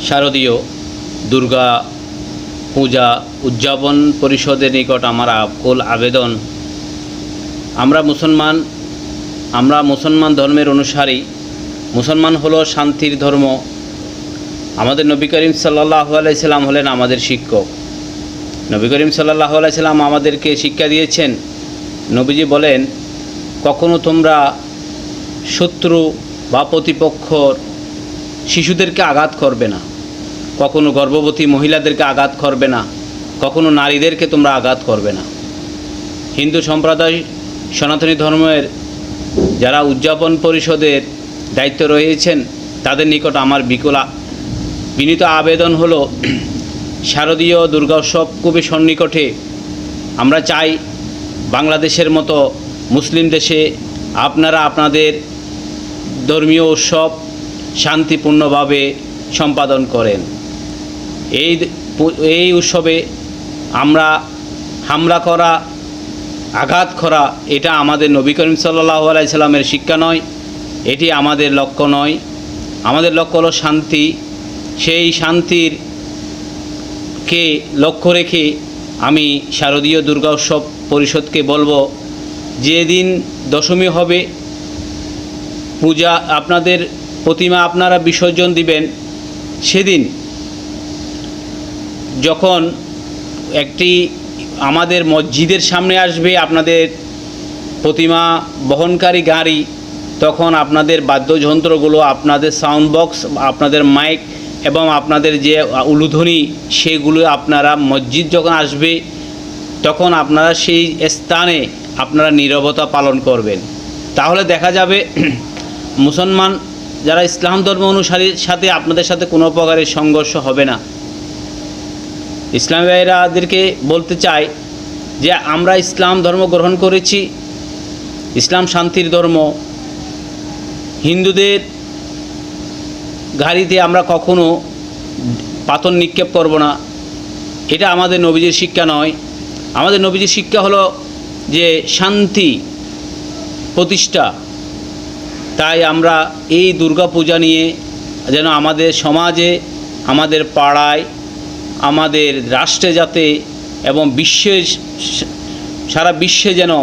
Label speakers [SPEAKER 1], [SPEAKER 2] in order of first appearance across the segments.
[SPEAKER 1] শারদীয় দুর্গা পূজা উদযাপন পরিষদের নিকট আমার আকুল আবেদন, আমরা মুসলমান ধর্মের অনুসারী। মুসলমান হলো শান্তির ধর্ম। আমাদের নবী করিম সাল্লাল্লাহু আলাইহি সাল্লাম হলেন আমাদের শিক্ষক। নবী করিম সাল্লাল্লাহু আলাইহি সাল্লাম আমাদেরকে শিক্ষা দিয়েছেন। নবীজি বলেন, কখনো তোমরা শত্রু বা প্রতিপক্ষর শিশুদেরকে আঘাত করবে না, কখনো গর্ভবতী মহিলাদেরকে আঘাত করবে না, কখনো নারীদেরকে তোমরা আঘাত করবে না। হিন্দু সম্প্রদায় সনাতনী ধর্মের যারা উদযাপন পরিষদের দায়িত্ব রয়েছেন তাদের নিকট আমার বিনীত আবেদন হলো, শারদীয় দুর্গা উৎসব খুবই সন্নিকটে। আমরা চাই বাংলাদেশের মতো মুসলিম দেশে আপনারা আপনাদের ধর্মীয় উৎসব শান্তিপূর্ণভাবে সম্পাদন করেন। এই উৎসবে আমরা হামলা করা, আঘাত করা, এটা আমাদের নবী করিম সাল্লাল্লাহু আলাইহি সাল্লামের শিক্ষা নয়, এটি আমাদের লক্ষ্য নয়। আমাদের লক্ষ্য হলো শান্তি। সেই শান্তিরকে লক্ষ্য রেখে আমি শারদীয় দুর্গা উৎসব পরিষদকে বলবো, যেদিন দশমী হবে, পূজা আপনাদের প্রতিমা আপনারা বিসর্জন দিবেন, সেদিন যখন একটি আমাদের মসজিদের সামনে আসবে আপনাদের প্রতিমা বহনকারী গাড়ি, তখন আপনাদের বাদ্যযন্ত্রগুলো, আপনাদের সাউন্ড বক্স, আপনাদের মাইক এবং আপনাদের যে উলুধ্বনি, সেগুলো আপনারা মসজিদ যখন আসবে তখন আপনারা সেই স্থানে আপনারা নীরবতা পালন করবেন। তাহলে দেখা যাবে মুসলমান যারা ইসলাম ধর্ম অনুসারীর সাথে আপনাদের সাথে কোনো প্রকারের সংঘর্ষ হবে না। ইসলামী ভাইরাদেরকে বলতে চাই যে আমরা ইসলাম ধর্ম গ্রহণ করেছি, ইসলাম শান্তির ধর্ম। হিন্দুদের গাড়িতে আমরা কখনো পাথর নিক্ষেপ করব না, এটা আমাদের নবীজির শিক্ষা নয়। আমাদের নবীজির শিক্ষা হলো যে শান্তি প্রতিষ্ঠা। তাই আমরা এই দুর্গা পূজা নিয়ে যেন আমাদের সমাজে, আমাদের পাড়ায়, আমাদের রাষ্ট্রে যাতে এবং সারা বিশ্বে যেন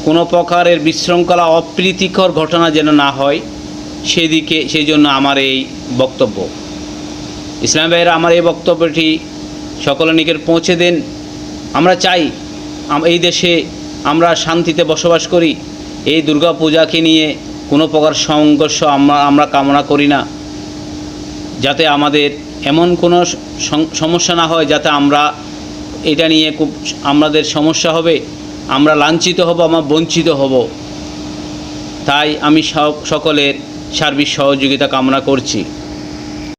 [SPEAKER 1] কোনো প্রকারের বিশৃঙ্খলা, অপ্রীতিকর ঘটনা যেন না হয়, সেই জন্য আমার এই বক্তব্য। ইসলাম ভাইয়েরা আমার এই বক্তব্যটি সকলের নিকট পৌঁছে দেন। আমরা চাই এই দেশে আমরা শান্তিতে বসবাস করি। এই দুর্গা পূজাকে নিয়ে কোনো প্রকার সংঘর্ষ আমরা কামনা করি না, যাতে আমাদের এমন কোনো সমস্যা না হয় যাতে আমরা এটা নিয়ে খুব আমাদের সমস্যা হবে, আমরা লাঞ্ছিত হব, আমরা বঞ্চিত হব। তাই আমি সকলের সার্বিক সহযোগিতা কামনা করছি।